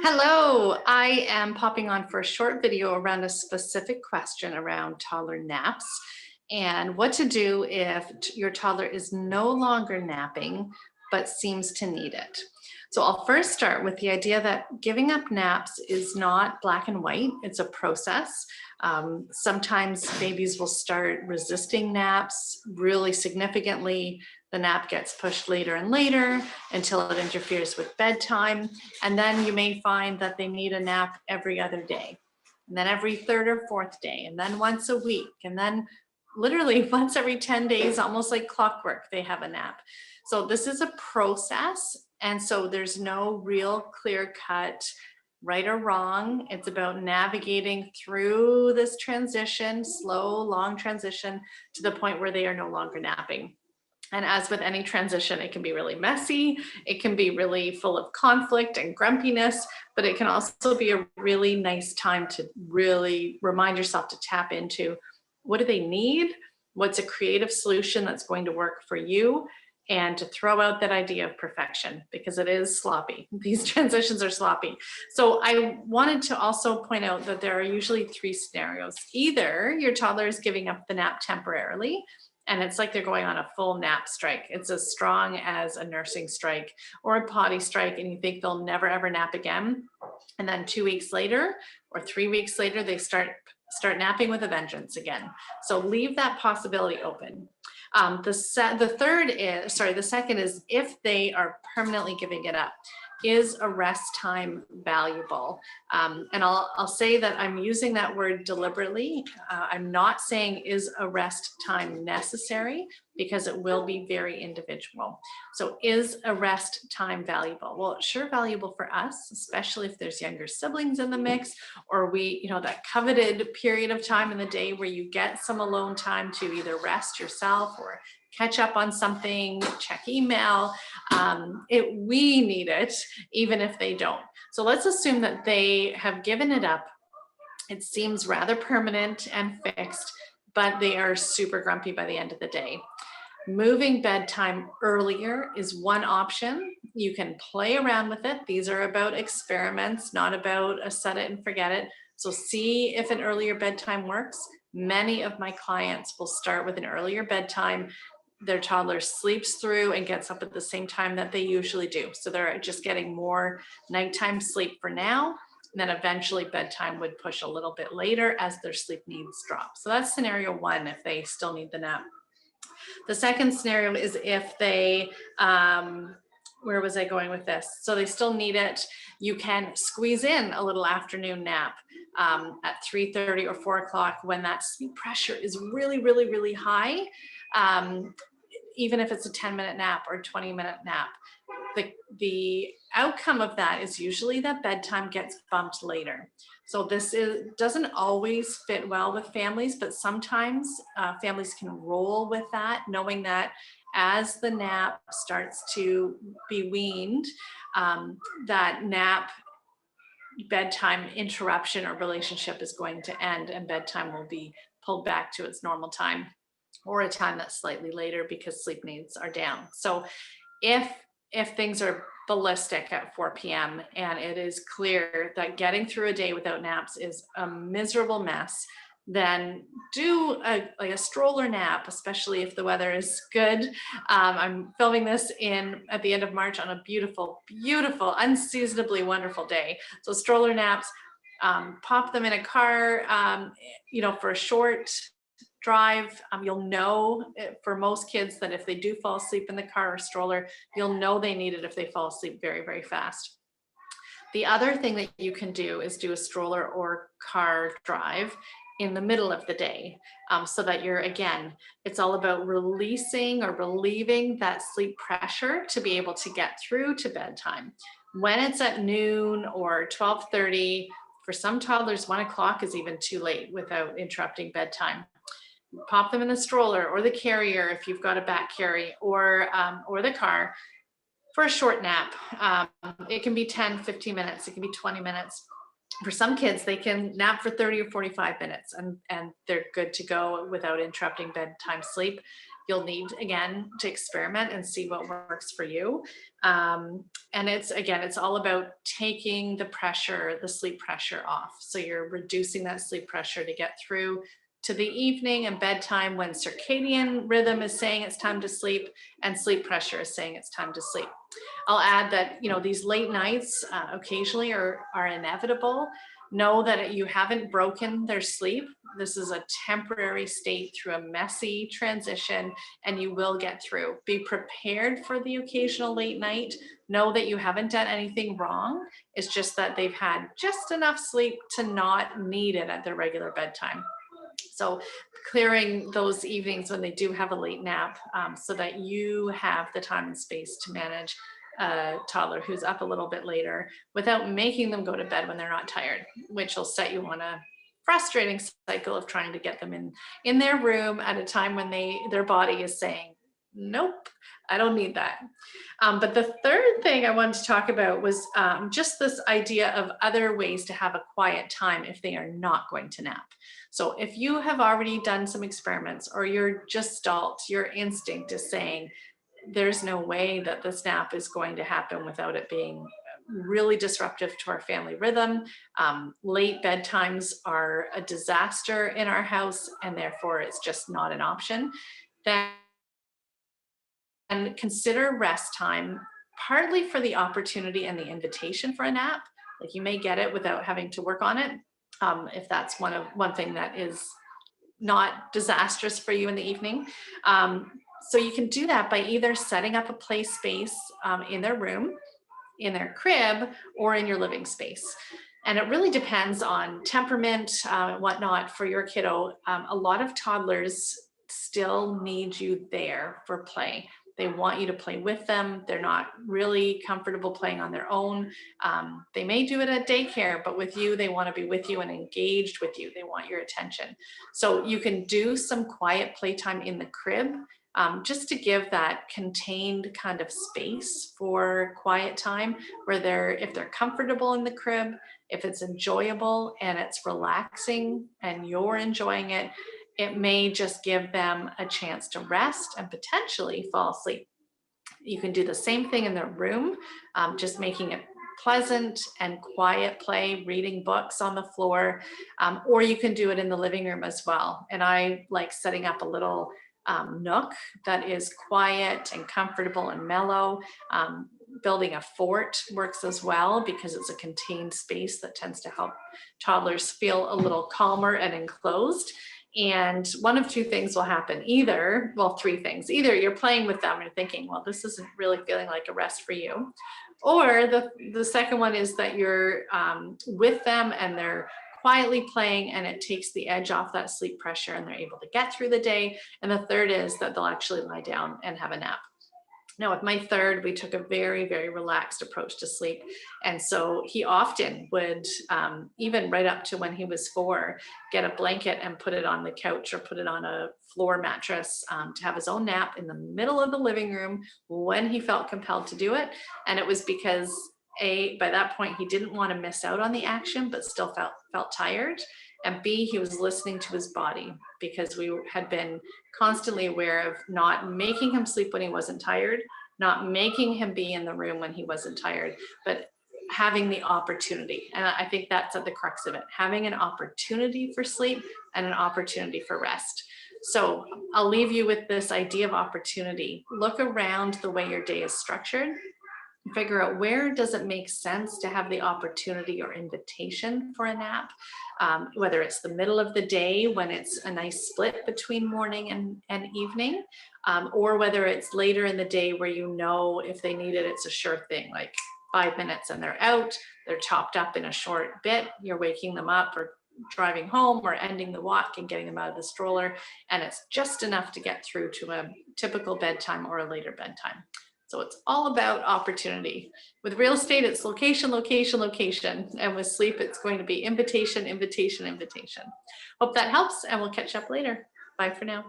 Hello, I am popping on for a short video around a specific question around toddler naps and what to do if your toddler is no longer napping but seems to need it. So I'll first start with the idea that giving up naps is not black and white, it's a process. Sometimes babies will start resisting naps really significantly. The nap gets pushed later and later until it interferes with bedtime. And then you may find that they need a nap every other day, and then every third or fourth day, and then once a week, and then literally once every 10 days, almost like clockwork, they have a nap. So this is a process. And so there's no real clear cut right or wrong. It's about navigating through this transition, slow, long transition to the point where they are no longer napping. And as with any transition, it can be really messy. It can be really full of conflict and grumpiness, but it can also be a really nice time to really remind yourself to tap into what do they need? What's a creative solution that's going to work for you? And to throw out that idea of perfection, because it is sloppy. These transitions are sloppy. So I wanted to also point out that there are usually three scenarios. Either your toddler is giving up the nap temporarily, and it's like they're going on a full nap strike. It's as strong as a nursing strike or a potty strike, and you think they'll never ever nap again. And then 2 weeks later or 3 weeks later, they start napping with a vengeance again. So leave that possibility open. The second is if they are permanently giving it up. Is a rest time valuable? And I'll say that I'm using that word deliberately. I'm not saying is a rest time necessary, because it will be very individual. So is a rest time valuable? Well, it's sure valuable for us, especially if there's younger siblings in the mix, or that coveted period of time in the day where you get some alone time to either rest yourself or catch up on something, check email. We need it, even if they don't. So let's assume that they have given it up. It seems rather permanent and fixed, but they are super grumpy by the end of the day. Moving bedtime earlier is one option. You can play around with it. These are about experiments, not about a set it and forget it. So see if an earlier bedtime works. Many of my clients will start with an earlier bedtime. Their toddler sleeps through and gets up at the same time that they usually do. So they're just getting more nighttime sleep for now. And then eventually bedtime would push a little bit later as their sleep needs drop. So that's scenario one if they still need the nap. The second scenario is if they, where was I going with this? So they still need it. You can squeeze in a little afternoon nap at 3:30 or 4 o'clock when that sleep pressure is really, really, really high. Even if it's a 10-minute nap or a 20-minute nap. The outcome of that is usually that bedtime gets bumped later. So doesn't always fit well with families, but sometimes families can roll with that, knowing that as the nap starts to be weaned, that nap bedtime interruption or relationship is going to end, and bedtime will be pulled back to its normal time, or a time that's slightly later because sleep needs are down. So if things are ballistic at 4 p.m. and it is clear that getting through a day without naps is a miserable mess, then do a stroller nap, especially if the weather is good. I'm filming this at the end of March on a beautiful, beautiful, unseasonably wonderful day. So stroller naps, pop them in a car, for a short drive. You'll know for most kids that if they do fall asleep in the car or stroller, you'll know they need it if they fall asleep very, very fast. The other thing that you can do is do a stroller or car drive in the middle of the day, so that it's all about releasing or relieving that sleep pressure to be able to get through to bedtime. When it's at noon or 12:30, for some toddlers, 1 o'clock is even too late without interrupting bedtime. Pop them in the stroller or the carrier if you've got a back carry, or the car for a short nap. It can be 10, 15 minutes. It can be 20 minutes. For some kids, they can nap for 30 or 45 minutes and they're good to go without interrupting bedtime sleep. you'll need, again, to experiment and see what works for you. And it's all about taking the pressure, the sleep pressure off. So you're reducing that sleep pressure to get through to the evening and bedtime when circadian rhythm is saying it's time to sleep and sleep pressure is saying it's time to sleep. I'll add that, these late nights occasionally are inevitable. Know that you haven't broken their sleep. This is a temporary state through a messy transition, and you will get through. Be prepared for the occasional late night. Know that you haven't done anything wrong. It's just that they've had just enough sleep to not need it at their regular bedtime. So clearing those evenings when they do have a late nap, so that you have the time and space to manage a toddler who's up a little bit later without making them go to bed when they're not tired, which will set you on a frustrating cycle of trying to get them in their room at a time when their body is saying, nope, I don't need that. But the third thing I wanted to talk about was just this idea of other ways to have a quiet time if they are not going to nap. So if you have already done some experiments, or you're just adult, your instinct is saying, there's no way that this nap is going to happen without it being really disruptive to our family rhythm. Late bedtimes are a disaster in our house, and therefore it's just not an option. Then consider rest time, partly for the opportunity and the invitation for a nap. Like, you may get it without having to work on it, if that's one thing that is not disastrous for you in the evening. So you can do that by either setting up a play space in their room, in their crib, or in your living space. And it really depends on temperament, whatnot for your kiddo. A lot of toddlers still need you there for play. They want you to play with them. They're not really comfortable playing on their own. They may do it at daycare, but with you, they want to be with you and engaged with you. They want your attention. So you can do some quiet playtime in the crib, just to give that contained kind of space for quiet time where if they're comfortable in the crib, if it's enjoyable and it's relaxing and you're enjoying it, it may just give them a chance to rest and potentially fall asleep. You can do the same thing in their room, just making it pleasant and quiet play, reading books on the floor, or you can do it in the living room as well. And I like setting up a little nook that is quiet and comfortable and mellow. Building a fort works as well, because it's a contained space that tends to help toddlers feel a little calmer and enclosed. And one of two things will happen. Three things. Either you're playing with them and you're thinking, well, this isn't really feeling like a rest for you. Or the second one is that you're with them and they're quietly playing, and it takes the edge off that sleep pressure and they're able to get through the day. And the third is that they'll actually lie down and have a nap. Now, with my third, we took a very, very relaxed approach to sleep. And so he often would, even right up to when he was 4, get a blanket and put it on the couch or put it on a floor mattress to have his own nap in the middle of the living room when he felt compelled to do it. And it was because by that point, he didn't want to miss out on the action, but still felt tired. And B, he was listening to his body, because we had been constantly aware of not making him sleep when he wasn't tired, not making him be in the room when he wasn't tired, but having the opportunity. And I think that's at the crux of it, having an opportunity for sleep and an opportunity for rest. So I'll leave you with this idea of opportunity. Look around the way your day is structured. Figure out, where does it make sense to have the opportunity or invitation for a nap, whether it's the middle of the day when it's a nice split between morning and evening, or whether it's later in the day where if they need it, it's a sure thing, like 5 minutes and they're out, they're topped up in a short bit, you're waking them up or driving home or ending the walk and getting them out of the stroller, and it's just enough to get through to a typical bedtime or a later bedtime. So it's all about opportunity. With real estate, it's location, location, location. And with sleep, it's going to be invitation, invitation, invitation. Hope that helps, and we'll catch up later. Bye for now.